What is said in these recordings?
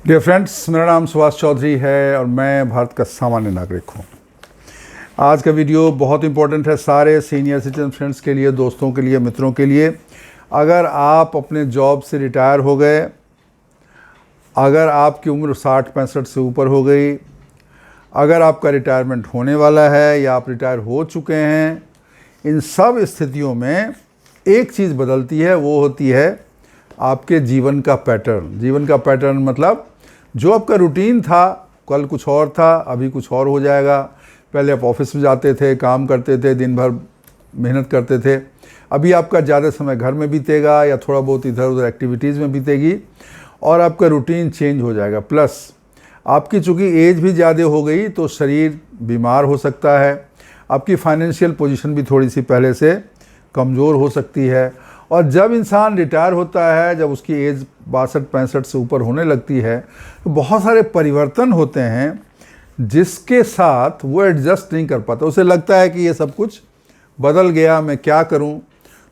Dear friends, मेरा नाम सुभाष चौधरी है और मैं भारत का सामान्य नागरिक हूँ। आज का वीडियो बहुत इंपॉर्टेंट है सारे सीनियर सिटीजन फ्रेंड्स के लिए, दोस्तों के लिए, मित्रों के लिए। अगर आप अपने जॉब से रिटायर हो गए, अगर आपकी उम्र 60-65 से ऊपर हो गई, अगर आपका रिटायरमेंट होने वाला है या आप रिटायर हो चुके हैं, इन सब स्थितियों में एक चीज़ बदलती है, वो होती है आपके जीवन का पैटर्न। जीवन का पैटर्न मतलब जो आपका रूटीन था, कल कुछ और था, अभी कुछ और हो जाएगा। पहले आप ऑफिस में जाते थे, काम करते थे, दिन भर मेहनत करते थे। अभी आपका ज़्यादा समय घर में बीतेगा या थोड़ा बहुत इधर उधर एक्टिविटीज़ में बीतेगी और आपका रूटीन चेंज हो जाएगा। प्लस आपकी चूँकि एज भी ज़्यादा हो गई तो शरीर बीमार हो सकता है, आपकी फाइनेंशियल पोजीशन भी थोड़ी सी पहले से कमज़ोर हो सकती है। और जब इंसान रिटायर होता है, जब उसकी एज 62-65 से ऊपर होने लगती है, तो बहुत सारे परिवर्तन होते हैं जिसके साथ वो एडजस्ट नहीं कर पाता। उसे लगता है कि ये सब कुछ बदल गया, मैं क्या करूं।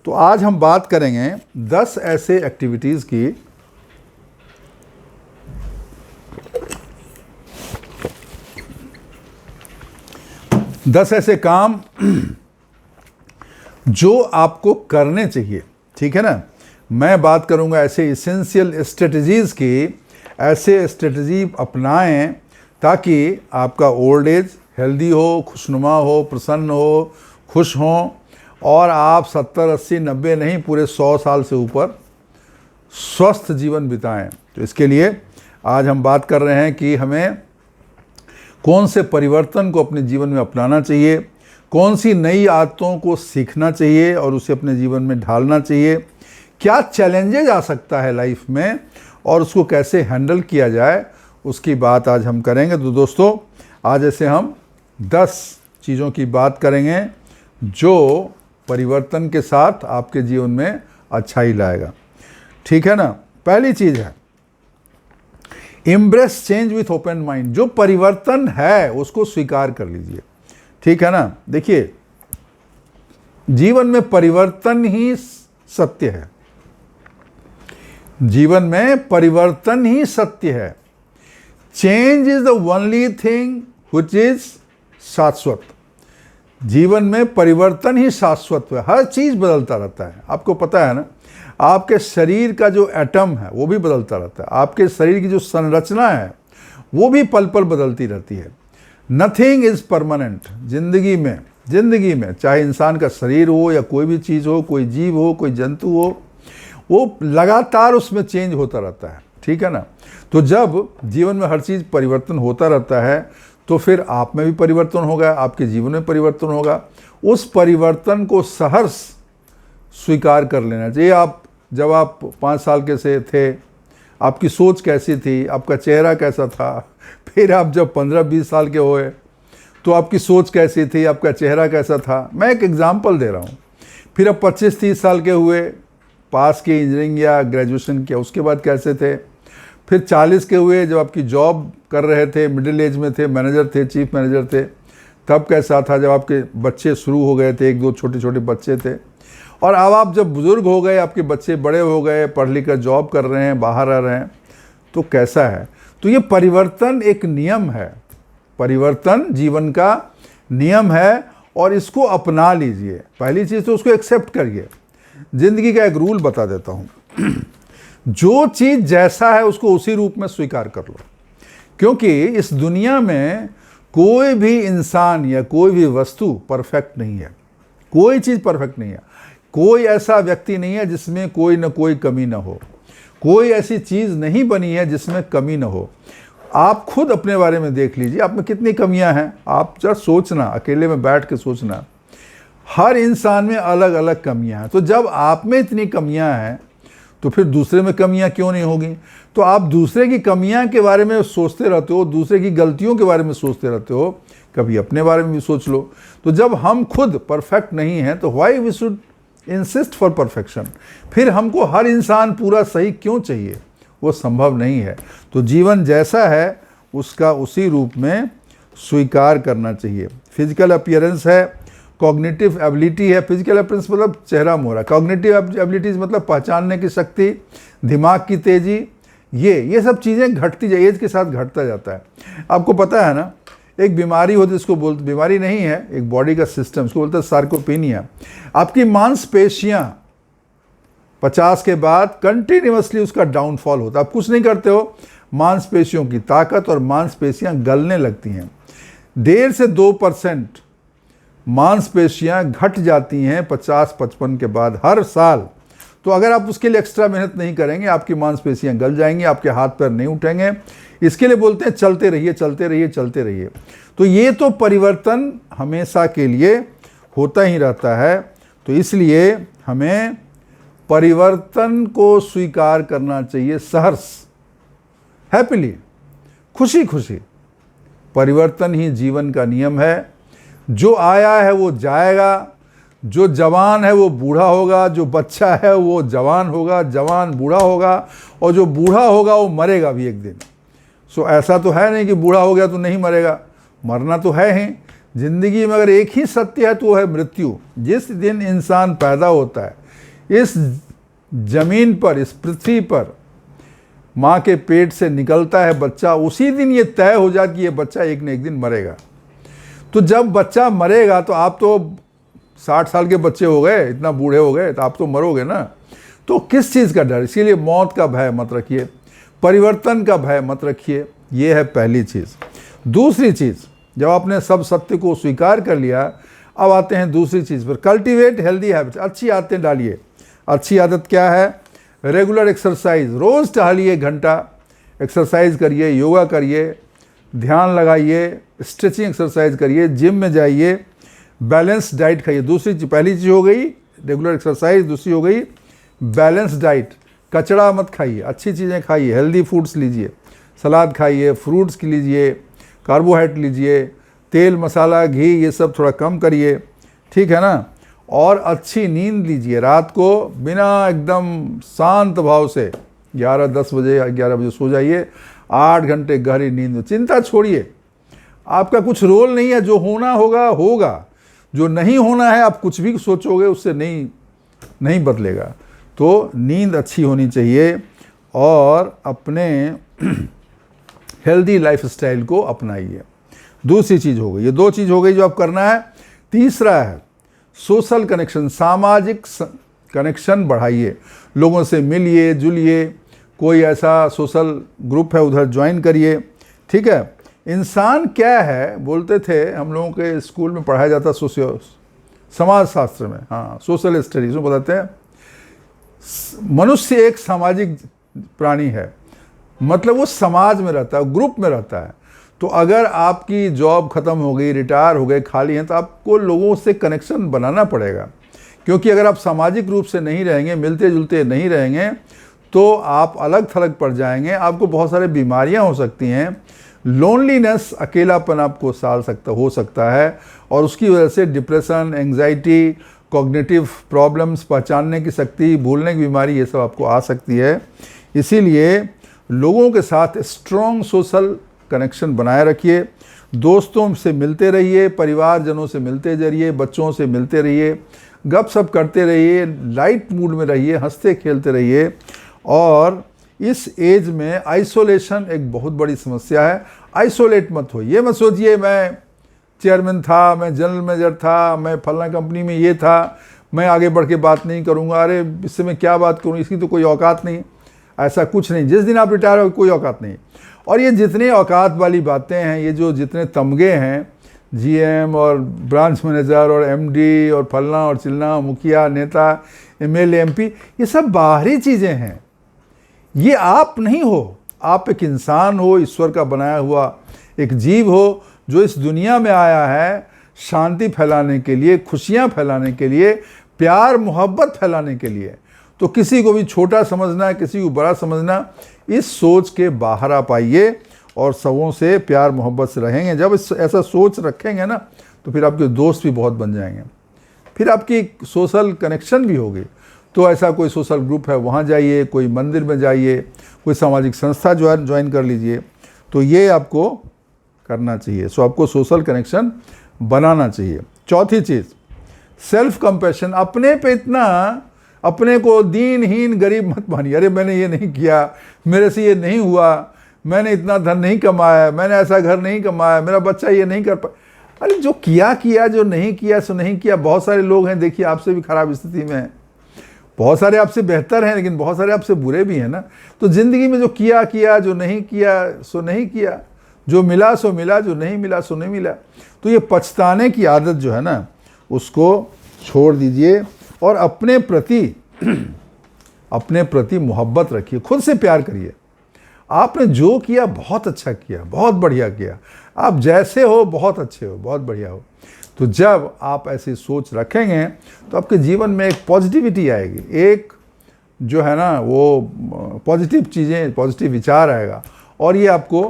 तो आज हम बात करेंगे 10 ऐसे एक्टिविटीज़ की दस ऐसे काम जो आपको करने चाहिए, ठीक है ना। मैं बात करूंगा ऐसे इसेंशियल स्ट्रेटजीज़ की। ऐसे स्ट्रेटजी अपनाएं ताकि आपका ओल्ड एज हेल्दी हो, खुशनुमा हो, प्रसन्न हो, खुश हो और आप 70, 80, 90 नहीं, पूरे 100 साल से ऊपर स्वस्थ जीवन बिताएं। तो इसके लिए आज हम बात कर रहे हैं कि हमें कौन से परिवर्तन को अपने जीवन में अपनाना चाहिए, कौन सी नई आदतों को सीखना चाहिए और उसे अपने जीवन में ढालना चाहिए, क्या चैलेंजेज आ सकता है लाइफ में और उसको कैसे हैंडल किया जाए, उसकी बात आज हम करेंगे। तो दोस्तों, आज ऐसे हम 10 चीज़ों की बात करेंगे जो परिवर्तन के साथ आपके जीवन में अच्छाई लाएगा, ठीक है ना। पहली चीज़ है embrace change with open mind. जो परिवर्तन है उसको स्वीकार कर लीजिए, ठीक है ना। देखिए, जीवन में परिवर्तन ही सत्य है, जीवन में परिवर्तन ही सत्य है। Change is the only thing which is शाश्वत। जीवन में परिवर्तन ही शाश्वत है, हर चीज बदलता रहता है। आपको पता है ना, आपके शरीर का जो एटम है वो भी बदलता रहता है, आपके शरीर की जो संरचना है वो भी पल पल बदलती रहती है। Nothing is permanent. जिंदगी में चाहे इंसान का शरीर हो या कोई भी चीज़ हो, कोई जीव हो, कोई जंतु हो, वो लगातार उसमें चेंज होता रहता है, ठीक है ना। तो जब जीवन में हर चीज़ परिवर्तन होता रहता है तो फिर आप में भी परिवर्तन होगा, आपके जीवन में परिवर्तन होगा। उस परिवर्तन को सहर्ष स्वीकार कर लेना चाहिए। जब आप 5 साल के से थे, आपकी सोच कैसी थी, आपका चेहरा कैसा था। फिर आप जब 15-20 साल के हुए तो आपकी सोच कैसी थी, आपका चेहरा कैसा था। मैं एक एग्जांपल दे रहा हूँ। फिर आप 25-30 साल के हुए, पास की इंजीनियरिंग या ग्रेजुएशन किया, उसके बाद कैसे थे। फिर 40 के हुए, जब आपकी जॉब कर रहे थे, मिडिल एज में थे, मैनेजर थे, चीफ मैनेजर थे, तब कैसा था। जब आपके बच्चे शुरू हो गए थे, 1-2 छोटे छोटे बच्चे थे। और अब आप जब बुज़ुर्ग हो गए, आपके बच्चे बड़े हो गए, पढ़ लिख कर जॉब कर रहे हैं, बाहर रह रहे हैं, तो कैसा है। तो ये परिवर्तन एक नियम है, परिवर्तन जीवन का नियम है और इसको अपना लीजिए। पहली चीज़ तो उसको एक्सेप्ट करिए। ज़िंदगी का एक रूल बता देता हूँ, जो चीज़ जैसा है उसको उसी रूप में स्वीकार कर लो। क्योंकि इस दुनिया में कोई भी इंसान या कोई भी वस्तु परफेक्ट नहीं है, कोई चीज़ परफेक्ट नहीं है। कोई ऐसा व्यक्ति नहीं है जिसमें कोई ना कोई कमी ना हो, कोई ऐसी चीज़ नहीं बनी है जिसमें कमी ना हो। आप खुद अपने बारे में देख लीजिए, आप में कितनी कमियां हैं। आप जरा सोचना, अकेले में बैठ के सोचना, हर इंसान में अलग अलग कमियां हैं। तो जब आप में इतनी कमियां हैं तो फिर दूसरे में कमियां क्यों नहीं होगी। तो आप दूसरे की कमियां के बारे में सोचते रहते हो, दूसरे की गलतियों के बारे में सोचते रहते हो, कभी अपने बारे में भी सोच लो। तो जब हम खुद परफेक्ट नहीं हैं तो why we should insist for perfection. फिर हमको हर इंसान पूरा सही क्यों चाहिए, वो संभव नहीं है। तो जीवन जैसा है उसका उसी रूप में स्वीकार करना चाहिए। फिजिकल अपीयरेंस है, कॉग्निटिव एबिलिटी है। फिजिकल अपीयरेंस मतलब चेहरा मोहरा। कॉग्निटिव एबिलिटीज मतलब पहचानने की शक्ति, दिमाग की तेजी, ये सब चीज़ें घटती जाए, एज के साथ घटता जाता है। आपको पता है ना, एक बीमारी होती है, इसको बोलते, बीमारी नहीं है, एक बॉडी का सिस्टम, इसको बोलते हैं सार्कोपेनिया। आपकी मांसपेशियां 50 के बाद कंटिन्यूअसली उसका डाउनफॉल होता है। आप कुछ नहीं करते हो, मांसपेशियों की ताकत और मांसपेशियां गलने लगती हैं। 1.5 से 2% मांसपेशियां घट जाती हैं 50-55 के बाद हर साल। तो अगर आप उसके लिए एक्स्ट्रा मेहनत नहीं करेंगे, आपकी मांसपेशियां गल जाएंगी, आपके हाथ पैर नहीं उठेंगे। इसके लिए बोलते हैं चलते रहिए, चलते रहिए, चलते रहिए। तो ये तो परिवर्तन हमेशा के लिए होता ही रहता है। तो इसलिए हमें परिवर्तन को स्वीकार करना चाहिए सहर्ष, हैप्पीली, खुशी खुशी। परिवर्तन ही जीवन का नियम है। जो आया है वो जाएगा, जो जवान है वो बूढ़ा होगा, जो बच्चा है वो जवान होगा, जवान बूढ़ा होगा, और जो बूढ़ा होगा वो मरेगा भी एक दिन। सो ऐसा तो है नहीं कि बूढ़ा हो गया तो नहीं मरेगा, मरना तो है ही। जिंदगी में अगर एक ही सत्य है तो वो है मृत्यु। जिस दिन इंसान पैदा होता है इस जमीन पर, इस पृथ्वी पर, माँ के पेट से निकलता है बच्चा, उसी दिन ये तय हो जाए कि ये बच्चा एक न एक दिन मरेगा। तो जब बच्चा मरेगा तो आप तो 60 साल के बच्चे हो गए, इतना बूढ़े हो गए, तो आप तो मरोगे ना। तो किस चीज़ का डर? इसीलिए मौत का भय मत रखिए, परिवर्तन का भय मत रखिए। ये है पहली चीज़। दूसरी चीज़, जब आपने सब सत्य को स्वीकार कर लिया, अब आते हैं दूसरी चीज़ पर। कल्टिवेट हेल्दी हैबिट्स, अच्छी आदतें डालिए। अच्छी आदत क्या है? रेगुलर एक्सरसाइज, रोज़ टहलिए, 1 घंटा एक्सरसाइज करिए, योगा करिए, ध्यान लगाइए, स्ट्रेचिंग एक्सरसाइज करिए, जिम में जाइए, बैलेंस डाइट खाइए। दूसरी चीज, पहली चीज़ हो गई रेगुलर एक्सरसाइज, दूसरी हो गई बैलेंस डाइट। कचड़ा मत खाइए, अच्छी चीज़ें खाइए, हेल्दी फूड्स लीजिए, सलाद खाइए, फ्रूट्स लीजिए, कार्बोहाइड्रेट लीजिए, तेल मसाला घी ये सब थोड़ा कम करिए, ठीक है ना। और अच्छी नींद लीजिए, रात को बिना एकदम शांत भाव से 11-10 बजे 11 बजे सो जाइए, 8 घंटे गहरी नींद। चिंता छोड़िए, आपका कुछ रोल नहीं है, जो होना होगा होगा, जो नहीं होना है आप कुछ भी सोचोगे उससे नहीं बदलेगा। तो नींद अच्छी होनी चाहिए और अपने हेल्दी लाइफस्टाइल को अपनाइए। दूसरी चीज़ हो गई, ये 2 चीज़ हो गई जो आप करना है। तीसरा है सोशल कनेक्शन, सामाजिक कनेक्शन बढ़ाइए, लोगों से मिलिए जुलिए, कोई ऐसा सोशल ग्रुप है उधर ज्वाइन करिए, ठीक है। इंसान क्या है, बोलते थे हम लोगों के स्कूल में पढ़ाया जाता समाज शास्त्र में, हाँ सोशल स्टडीज में बताते हैं, मनुष्य एक सामाजिक प्राणी है। मतलब वो समाज में रहता है, ग्रुप में रहता है। तो अगर आपकी जॉब ख़त्म हो गई, रिटायर हो गए, खाली हैं, तो आपको लोगों से कनेक्शन बनाना पड़ेगा। क्योंकि अगर आप सामाजिक रूप से नहीं रहेंगे, मिलते जुलते नहीं रहेंगे, तो आप अलग थलग पड़ जाएंगे, आपको बहुत सारे बीमारियां हो सकती हैं। लोनलीनेस, अकेलापन आपको हो सकता है, और उसकी वजह से डिप्रेशन, एंग्जाइटी, कॉग्निटिव प्रॉब्लम्स, पहचानने की शक्ति, भूलने की बीमारी, ये सब आपको आ सकती है। इसीलिए लोगों के साथ स्ट्रॉन्ग सोशल कनेक्शन बनाए रखिए, दोस्तों से मिलते रहिए, परिवारजनों से मिलते रहिए, बच्चों से मिलते रहिए, गप सप करते रहिए, लाइट मूड में रहिए, हंसते खेलते रहिए। और इस एज में आइसोलेशन एक बहुत बड़ी समस्या है। आइसोलेट मत हो, ये मत सोचिए मैं चेयरमैन था, मैं जनरल मैनेजर था, मैं फलाना कंपनी में ये था, मैं आगे बढ़ के बात नहीं करूँगा, अरे इससे मैं क्या बात करूँ, इसकी तो कोई औकात नहीं। ऐसा कुछ नहीं, जिस दिन आप रिटायर हो कोई औकात नहीं। और ये जितने औकात वाली बातें हैं, ये जो जितने तमगे हैं, जीएम और ब्रांच मैनेजर और एमडी और फलना और चिलना, मुखिया, नेता, एमएलए, एमपी, ये सब बाहरी चीज़ें हैं। ये आप नहीं हो, आप एक इंसान हो, ईश्वर का बनाया हुआ एक जीव हो, जो इस दुनिया में आया है शांति फैलाने के लिए, खुशियाँ फैलाने के लिए, प्यार मोहब्बत फैलाने के लिए। तो किसी को भी छोटा समझना, किसी को बड़ा समझना, इस सोच के बाहर आप आइए और सबों से प्यार मोहब्बत से रहेंगे। जब ऐसा सोच रखेंगे ना, तो फिर आपके दोस्त भी बहुत बन जाएंगे, फिर आपकी सोशल कनेक्शन भी होगी। तो ऐसा कोई सोशल ग्रुप है वहाँ जाइए, कोई मंदिर में जाइए, कोई सामाजिक संस्था ज्वाइन कर लीजिए। तो ये आपको करना चाहिए। सो आपको सोशल कनेक्शन बनाना चाहिए। चौथी चीज़, सेल्फ कंपैशन। अपने पे इतना अपने को दीनहीन गरीब मत मानिए। अरे मैंने ये नहीं किया, मेरे से ये नहीं हुआ, मैंने इतना धन नहीं कमाया, मैंने ऐसा घर नहीं कमाया, मेरा बच्चा ये नहीं कर पाया। अरे जो किया किया, जो नहीं किया सो नहीं किया। बहुत सारे लोग हैं, देखिए आपसे भी खराब स्थिति में हैं, बहुत सारे आपसे बेहतर हैं, लेकिन बहुत सारे आपसे बुरे भी हैं ना। तो ज़िंदगी में जो किया किया, जो नहीं किया सो नहीं किया, जो मिला सो मिला, जो नहीं मिला सो नहीं मिला। तो ये पछताने की आदत जो है ना, उसको छोड़ दीजिए और अपने प्रति मोहब्बत रखिए, खुद से प्यार करिए। आपने जो किया बहुत अच्छा किया, बहुत बढ़िया किया, आप जैसे हो बहुत अच्छे हो, बहुत बढ़िया हो। तो जब आप ऐसी सोच रखेंगे तो आपके जीवन में एक पॉजिटिविटी आएगी, एक जो है ना वो पॉजिटिव चीज़ें, पॉजिटिव विचार आएगा और ये आपको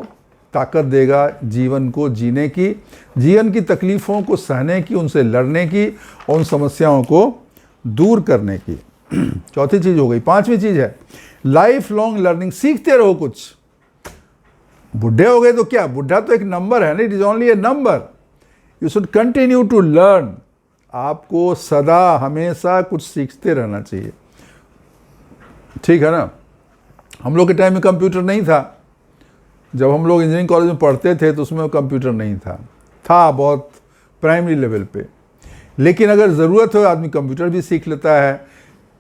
ताकत देगा जीवन को जीने की, जीवन की तकलीफ़ों को सहने की, उनसे लड़ने की और उन समस्याओं को दूर करने की। चौथी चीज़ हो गई। पांचवी चीज़ है लाइफ लॉन्ग लर्निंग, सीखते रहो कुछ। बुढ़े हो गए तो क्या, बुढ़ा तो एक नंबर है ना, it is only a number. You should continue to learn. आपको सदा हमेशा कुछ सीखते रहना चाहिए, ठीक है ना। हम लोग के टाइम में कंप्यूटर नहीं था, जब हम लोग इंजीनियरिंग कॉलेज में पढ़ते थे तो उसमें कंप्यूटर नहीं था बहुत प्राइमरी लेवल पे। लेकिन अगर ज़रूरत हो आदमी कंप्यूटर भी सीख लेता है।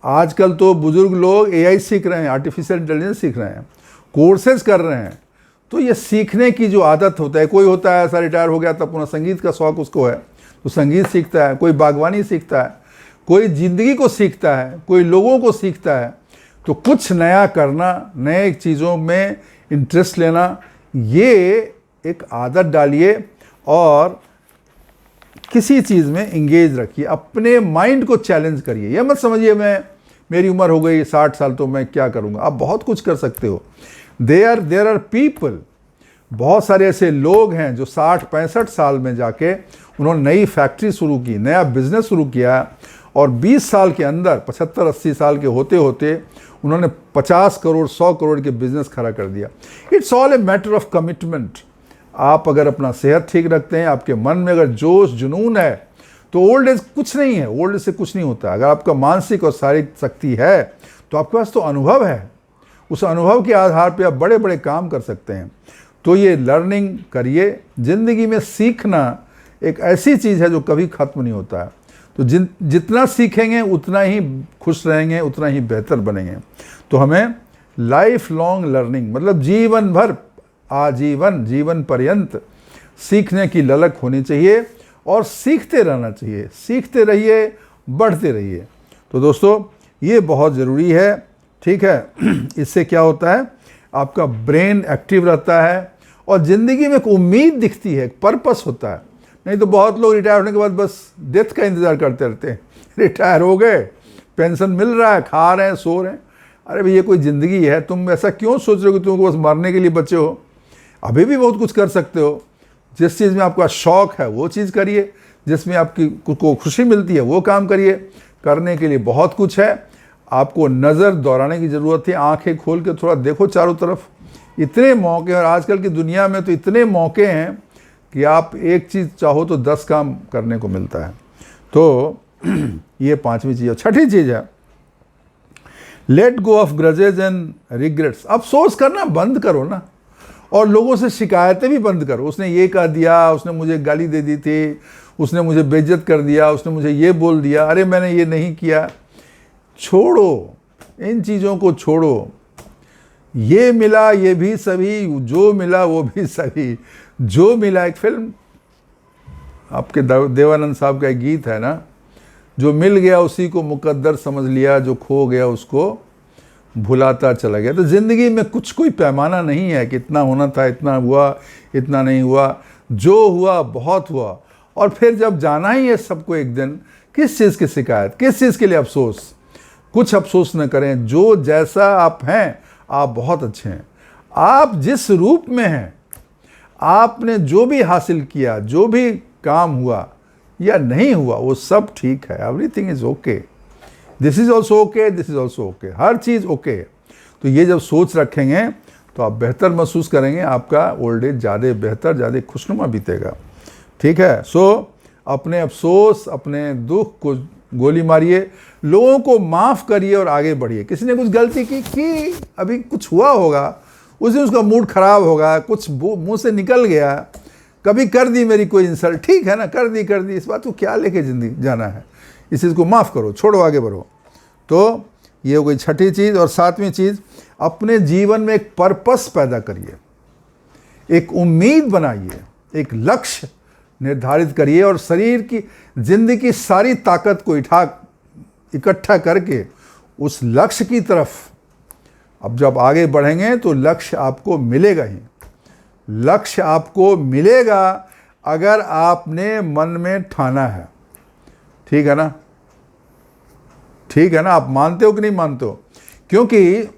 आजकल तो बुज़ुर्ग लोग एआई सीख रहे हैं, आर्टिफिशियल इंटेलिजेंस सीख रहे हैं, कोर्सेज कर रहे हैं। तो ये सीखने की जो आदत होता है, कोई होता है ऐसा रिटायर हो गया तब अपना संगीत का शौक़ उसको है तो संगीत सीखता है, कोई बागवानी सीखता है, कोई ज़िंदगी को सीखता है, कोई लोगों को सीखता है। तो कुछ नया करना, नए चीज़ों में इंटरेस्ट लेना, ये एक आदत डालिए और किसी चीज़ में इंगेज रखिए। अपने माइंड को चैलेंज करिए। ये मत समझिए मेरी उम्र हो गई 60 साल तो मैं क्या करूँगा। आप बहुत कुछ कर सकते हो। देयर आर पीपल, बहुत सारे ऐसे लोग हैं जो 60-65 साल में जाके उन्होंने नई फैक्ट्री शुरू की, नया बिजनेस शुरू किया और 20 साल के अंदर 75-80 साल के होते होते उन्होंने 50 करोड़ 100 करोड़ के बिजनेस खड़ा कर दिया। It's all a matter of commitment. आप अगर अपना सेहत ठीक रखते हैं, आपके मन में अगर जोश जुनून है तो ओल्ड एज कुछ नहीं है, ओल्ड एज से कुछ नहीं होता। अगर आपका मानसिक और शारीरिक शक्ति है तो आपके पास तो अनुभव है, उस अनुभव के आधार पर आप बड़े बड़े काम कर सकते हैं। तो ये लर्निंग करिए। ज़िंदगी में सीखना एक ऐसी चीज़ है जो कभी ख़त्म नहीं होता है। तो जितना सीखेंगे उतना ही खुश रहेंगे, उतना ही बेहतर बनेंगे। तो हमें लाइफ लॉन्ग लर्निंग मतलब जीवन भर, आजीवन, जीवन पर्यंत सीखने की ललक होनी चाहिए और सीखते रहना चाहिए। सीखते रहिए, बढ़ते रहिए। तो दोस्तों ये बहुत ज़रूरी है, ठीक है। इससे क्या होता है, आपका ब्रेन एक्टिव रहता है और ज़िंदगी में एक उम्मीद दिखती है, एक पर्पस होता है। नहीं तो बहुत लोग रिटायर होने के बाद बस डेथ का इंतज़ार करते रहते हैं। रिटायर हो गए, पेंशन मिल रहा है, खा रहे हैं, सो रहे हैं। अरे भाई ये कोई ज़िंदगी है? तुम ऐसा क्यों सोच रहे हो कि तुमको बस मरने के लिए बचे हो? अभी भी बहुत कुछ कर सकते हो। जिस चीज़ में आपका शौक़ है वो चीज़ करिए, जिसमें आपकी को खुशी मिलती है वो काम करिए। करने के लिए बहुत कुछ है। आपको नज़र दौड़ाने की ज़रूरत है। आंखें खोल के थोड़ा देखो चारों तरफ, इतने मौके, और आजकल की दुनिया में तो इतने मौके हैं कि आप एक चीज़ चाहो तो 10 काम करने को मिलता है। तो ये पांचवी चीज़ है। छठी चीज़ है let go of grudges and regrets. अफसोस करना बंद करो ना, और लोगों से शिकायतें भी बंद करो। उसने ये कह दिया, उसने मुझे गाली दे दी थी, उसने मुझे बेइज्जत कर दिया, उसने मुझे ये बोल दिया, अरे मैंने ये नहीं किया। छोड़ो, इन चीज़ों को छोड़ो। ये मिला ये भी सभी, जो मिला वो भी सभी, जो मिला। एक फिल्म आपके देवानंद साहब का एक गीत है ना, जो मिल गया उसी को मुकद्दर समझ लिया, जो खो गया उसको भुलाता चला गया। तो ज़िंदगी में कुछ कोई पैमाना नहीं है कि इतना होना था, इतना हुआ, इतना नहीं हुआ। जो हुआ बहुत हुआ। और फिर जब जाना ही है सबको एक दिन, किस चीज़ की शिकायत, किस चीज़ के लिए अफसोस? कुछ अफसोस न करें। जो जैसा आप हैं, आप बहुत अच्छे हैं। आप जिस रूप में हैं, आपने जो भी हासिल किया, जो भी काम हुआ या नहीं हुआ, वो सब ठीक है। Everything is okay. This is also okay, this is also okay. Her cheese okay. तो ये जब सोच रखेंगे तो आप बेहतर महसूस करेंगे। आपका ओल्ड एज ज़्यादा बेहतर, ज़्यादा खुशनुमा बीतेगा, ठीक है। सो अपने अफसोस, अपने दुख को गोली मारिए, लोगों को माफ़ करिए और आगे बढ़िए। किसी ने कुछ गलती की अभी कुछ हुआ होगा, उस दिन उसका मूड खराब होगा, कुछ मुंह से निकल गया, कभी कर दी मेरी कोई इंसल्ट, ठीक है ना, कर दी, इस बात को क्या लेके जिंदगी जाना है, इस चीज़ को माफ़ करो, छोड़ो, आगे बढ़ो। तो ये हो गई छठी चीज़। और सातवीं चीज़, अपने जीवन में एक पर्पस पैदा करिए, एक उम्मीद बनाइए, एक लक्ष्य निर्धारित करिए और शरीर की जिंदगी की सारी ताकत को इकट्ठा करके उस लक्ष्य की तरफ अब जब आगे बढ़ेंगे तो लक्ष्य आपको मिलेगा ही। लक्ष्य आपको मिलेगा अगर आपने मन में ठाना है। ठीक है ना, ठीक है ना, आप मानते हो कि नहीं मानते हो? क्योंकि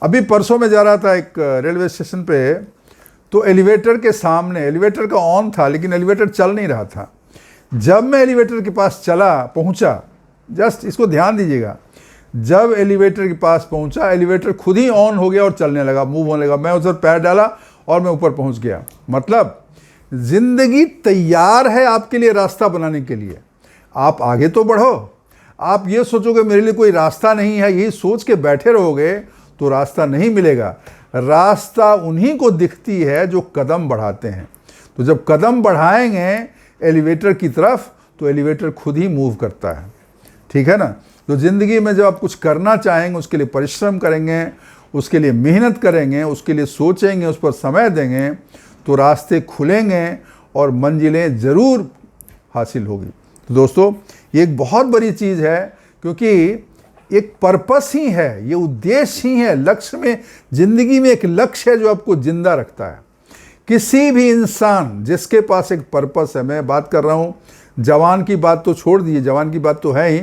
अभी परसों में जा रहा था एक रेलवे स्टेशन पे, तो एलिवेटर के सामने, एलिवेटर का ऑन था लेकिन एलिवेटर चल नहीं रहा था। जब मैं एलिवेटर के पास पहुंचा, जस्ट इसको ध्यान दीजिएगा, जब एलिवेटर के पास पहुंचा, एलिवेटर खुद ही ऑन हो गया और चलने लगा, मूव होने लगा। मैं उधर पैर डाला और मैं ऊपर पहुंच गया। मतलब जिंदगी तैयार है आपके लिए रास्ता बनाने के लिए। आप आगे तो बढ़ो। आप ये सोचोगे मेरे लिए कोई रास्ता नहीं है, यही सोच के बैठे रहोगे तो रास्ता नहीं मिलेगा। रास्ता उन्हीं को दिखती है जो कदम बढ़ाते हैं। तो जब कदम बढ़ाएंगे एलिवेटर की तरफ तो एलिवेटर खुद ही मूव करता है। ठीक है ना। तो ज़िंदगी में जब आप कुछ करना चाहेंगे, उसके लिए परिश्रम करेंगे, उसके लिए मेहनत करेंगे, उसके लिए सोचेंगे, उस पर समय देंगे, तो रास्ते खुलेंगे और मंजिलें ज़रूर हासिल होगी। तो दोस्तों, ये एक बहुत बड़ी चीज़ है, क्योंकि एक पर्पस ही है, ये उद्देश्य ही है। लक्ष्य में, ज़िंदगी में एक लक्ष्य है जो आपको जिंदा रखता है। किसी भी इंसान जिसके पास एक पर्पस है, मैं बात कर रहा हूँ, जवान की बात तो छोड़ दीजिए, जवान की बात तो है ही,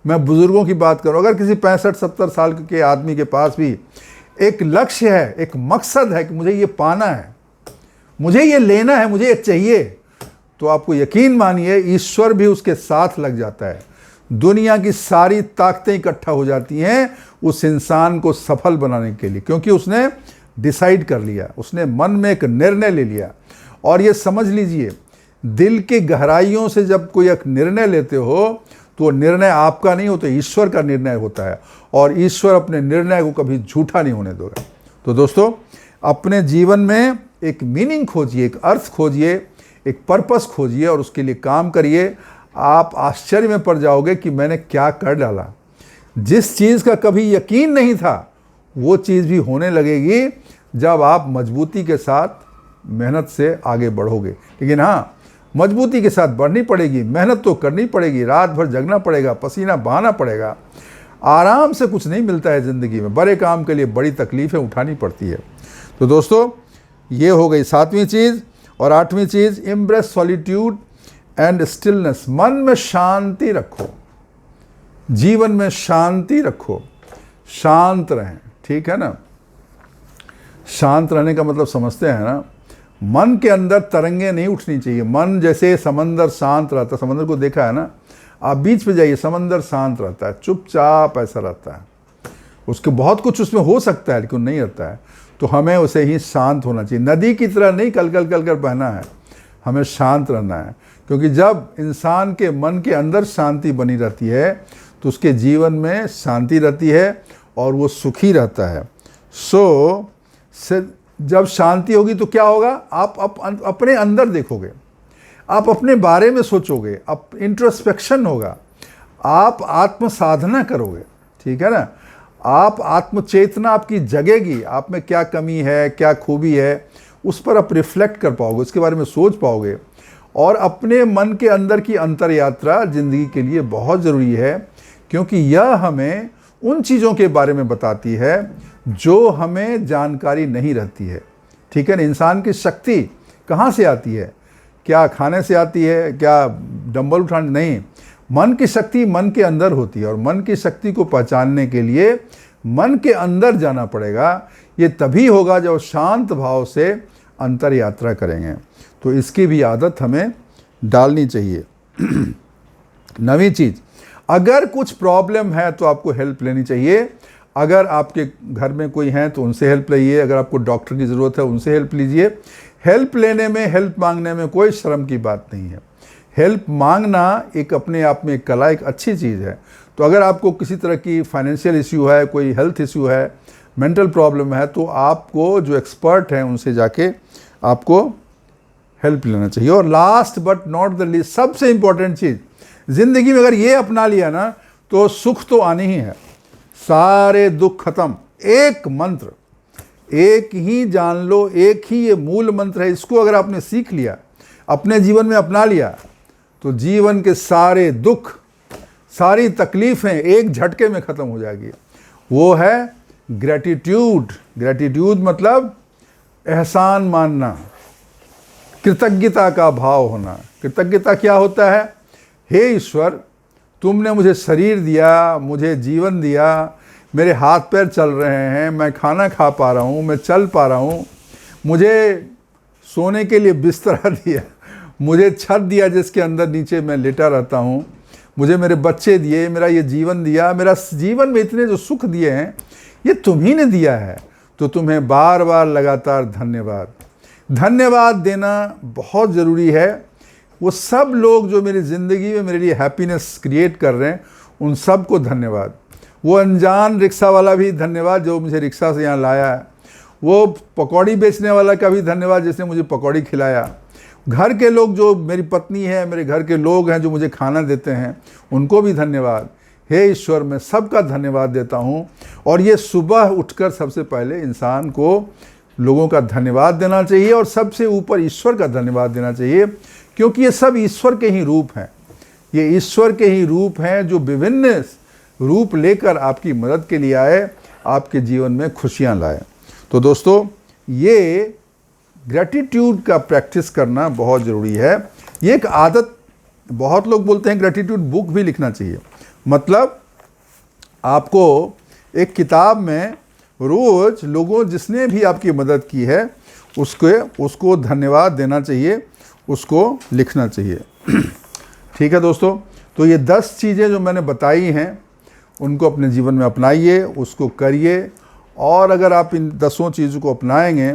मैं बुज़ुर्गों की बात करूँ। अगर किसी 65-70 साल के आदमी के पास भी एक लक्ष्य है, एक मकसद है कि मुझे ये पाना है, मुझे ये लेना है, मुझे ये चाहिए, तो आपको यकीन मानिए ईश्वर भी उसके साथ लग जाता है। दुनिया की सारी ताकतें इकट्ठा हो जाती हैं उस इंसान को सफल बनाने के लिए, क्योंकि उसने डिसाइड कर लिया, उसने मन में एक निर्णय ले लिया। और ये समझ लीजिए, दिल की गहराइयों से जब कोई एक निर्णय लेते हो तो निर्णय आपका नहीं होता, ईश्वर का निर्णय होता है, और ईश्वर अपने निर्णय को कभी झूठा नहीं होने देगा। तो दोस्तों, अपने जीवन में एक मीनिंग खोजिए, एक अर्थ खोजिए, एक पर्पस खोजिए और उसके लिए काम करिए। आप आश्चर्य में पड़ जाओगे कि मैंने क्या कर डाला। जिस चीज़ का कभी यकीन नहीं था वो चीज़ भी होने लगेगी जब आप मजबूती के साथ मेहनत से आगे बढ़ोगे। लेकिन हाँ, मजबूती के साथ बढ़नी पड़ेगी, मेहनत तो करनी पड़ेगी, रात भर जगना पड़ेगा, पसीना बहाना पड़ेगा। आराम से कुछ नहीं मिलता है ज़िंदगी में, बड़े काम के लिए बड़ी तकलीफ़ें उठानी पड़ती है। तो दोस्तों, ये हो गई 7वीं चीज़। और 8वीं चीज़, एम्ब्रेस सॉलिट्यूड एंड स्टिलनेस। मन में शांति रखो, जीवन में शांति रखो, शांत रहें। ठीक है ना। शांत रहने का मतलब समझते हैं ना, मन के अंदर तरंगे नहीं उठनी चाहिए। मन जैसे समंदर शांत रहता है, समंदर को देखा है ना, आप बीच पे जाइए, समंदर शांत रहता है, चुपचाप ऐसा रहता है। उसके बहुत कुछ उसमें हो सकता है लेकिन नहीं रहता है। तो हमें उसे ही शांत होना चाहिए। नदी की तरह नहीं कल कर बहना है, हमें शांत रहना है। क्योंकि जब इंसान के मन के अंदर शांति बनी रहती है तो उसके जीवन में शांति रहती है और वो सुखी रहता है। जब शांति होगी तो क्या होगा, आप अपने अंदर देखोगे, आप अपने बारे में सोचोगे, आप इंट्रोस्पेक्शन होगा, आप आत्म साधना करोगे। ठीक है ना। आप आत्मचेतना आपकी जगेगी, आप में क्या कमी है, क्या खूबी है, उस पर आप रिफ्लेक्ट कर पाओगे, उसके बारे में सोच पाओगे। और अपने मन के अंदर की अंतर यात्रा ज़िंदगी के लिए बहुत ज़रूरी है, क्योंकि यह हमें उन चीज़ों के बारे में बताती है जो हमें जानकारी नहीं रहती है। ठीक है ना। इंसान की शक्ति कहाँ से आती है? क्या खाने से आती है? क्या डंबल उठाने? नहीं, मन की शक्ति मन के अंदर होती है। और मन की शक्ति को पहचानने के लिए मन के अंदर जाना पड़ेगा। ये तभी होगा जब शांत भाव से अंतर यात्रा करेंगे। तो इसकी भी आदत हमें डालनी चाहिए। 9वीं चीज़, अगर कुछ प्रॉब्लम है तो आपको हेल्प लेनी चाहिए। अगर आपके घर में कोई हैं तो उनसे हेल्प लीजिए। अगर आपको डॉक्टर की ज़रूरत है उनसे हेल्प लीजिए। हेल्प लेने में, हेल्प मांगने में कोई शर्म की बात नहीं है। हेल्प मांगना एक अपने आप में एक कला, एक अच्छी चीज़ है। तो अगर आपको किसी तरह की फाइनेंशियल इश्यू है, कोई हेल्थ इश्यू है, मेंटल प्रॉब्लम है, तो आपको जो एक्सपर्ट हैं उनसे जाके आपको हेल्प लेना चाहिए। और last but not the least, सबसे इंपॉर्टेंट चीज़, ज़िंदगी में अगर ये अपना लिया ना तो सुख तो आने ही है, सारे दुख खत्म। एक मंत्र, एक ही जान लो, एक ही ये मूल मंत्र है, इसको अगर आपने सीख लिया, अपने जीवन में अपना लिया, तो जीवन के सारे दुख, सारी तकलीफ़ें एक झटके में ख़त्म हो जाएगी। वो है ग्रैटिट्यूड। ग्रैटिट्यूड मतलब एहसान मानना, कृतज्ञता का भाव होना। कृतज्ञता क्या होता है? हे ईश्वर, तुमने मुझे शरीर दिया, मुझे जीवन दिया, मेरे हाथ पैर चल रहे हैं, मैं खाना खा पा रहा हूँ, मैं चल पा रहा हूँ, मुझे सोने के लिए बिस्तर दिया, मुझे छत दिया जिसके अंदर नीचे मैं लेटा रहता हूँ, मुझे मेरे बच्चे दिए, मेरा ये जीवन दिया, मेरा जीवन में इतने जो सुख दिए हैं ये तुम्ही ने दिया है। तो तुम्हें बार बार लगातार धन्यवाद। धन्यवाद देना बहुत ज़रूरी है। वो सब लोग जो मेरी ज़िंदगी में मेरे लिए हैप्पीनेस क्रिएट कर रहे हैं, उन सब को धन्यवाद। वो अनजान रिक्शा वाला भी धन्यवाद जो मुझे रिक्शा से यहाँ लाया है। वो पकौड़ी बेचने वाला का भी धन्यवाद जिसने मुझे पकौड़ी खिलाया। घर के लोग, जो मेरी पत्नी है, मेरे घर के लोग हैं जो मुझे खाना देते हैं, उनको भी धन्यवाद। हे ईश्वर, मैं सबका धन्यवाद देता हूँ। और ये सुबह उठकर सबसे पहले इंसान को लोगों का धन्यवाद देना चाहिए और सबसे ऊपर ईश्वर का धन्यवाद देना चाहिए, क्योंकि ये सब ईश्वर के ही रूप हैं। ये ईश्वर के ही रूप हैं जो विभिन्न रूप लेकर आपकी मदद के लिए आए, आपके जीवन में खुशियाँ लाए। तो दोस्तों, ये ग्रैटिट्यूड का प्रैक्टिस करना बहुत ज़रूरी है। ये एक आदत, बहुत लोग बोलते हैं ग्रैटिट्यूड बुक भी लिखना चाहिए। मतलब आपको एक किताब में रोज़ लोगों जिसने भी आपकी मदद की है उसको धन्यवाद देना चाहिए, उसको लिखना चाहिए। ठीक है दोस्तों, तो ये 10 चीज़ें जो मैंने बताई हैं उनको अपने जीवन में अपनाइए, उसको करिए। और अगर आप इन 10 चीज़ों को अपनाएंगे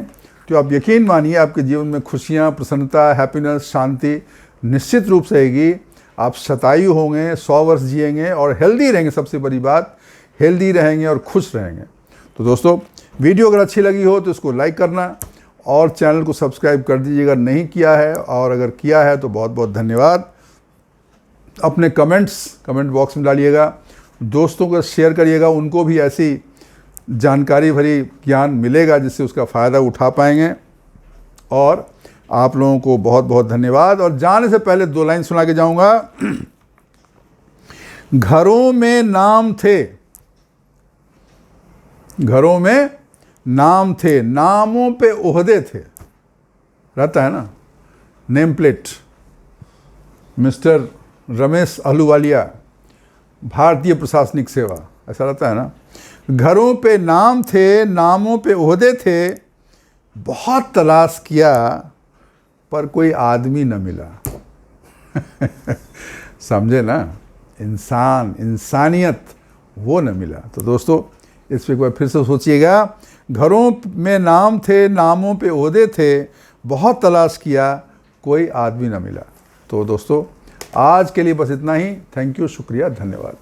तो आप यकीन मानिए आपके जीवन में खुशियाँ, प्रसन्नता, हैप्पीनेस, शांति निश्चित रूप से आएगी। आप शतायु होंगे, 100 वर्ष जिएंगे और हेल्दी रहेंगे। सबसे बड़ी बात, हेल्दी रहेंगे और खुश रहेंगे। तो दोस्तों, वीडियो अगर अच्छी लगी हो तो इसको लाइक करना और चैनल को सब्सक्राइब कर दीजिएगा नहीं किया है, और अगर किया है तो बहुत बहुत धन्यवाद। अपने कमेंट बॉक्स में डालिएगा, दोस्तों को शेयर करिएगा, उनको भी ऐसी जानकारी भरी ज्ञान मिलेगा जिससे उसका फ़ायदा उठा पाएंगे। और आप लोगों को बहुत बहुत धन्यवाद। और जाने से पहले 2 लाइन सुना के जाऊंगा। घरों में नाम थे, घरों में नाम थे, नामों पे ओहदे थे, रहता है ना, name plate. Mister Ramesh Ahluwalia, भारतीय प्रशासनिक सेवा, ऐसा रहता है ना। घरों पे नाम थे, नामों पे ओहदे थे, बहुत तलाश किया पर कोई आदमी न मिला। समझे ना, इंसानियत वो न मिला। तो दोस्तों, इस पे एक बार फिर से सोचिएगा। घरों में नाम थे, नामों पे ओहदे थे, बहुत तलाश किया, कोई आदमी न मिला। तो दोस्तों, आज के लिए बस इतना ही। थैंक यू, शुक्रिया, धन्यवाद।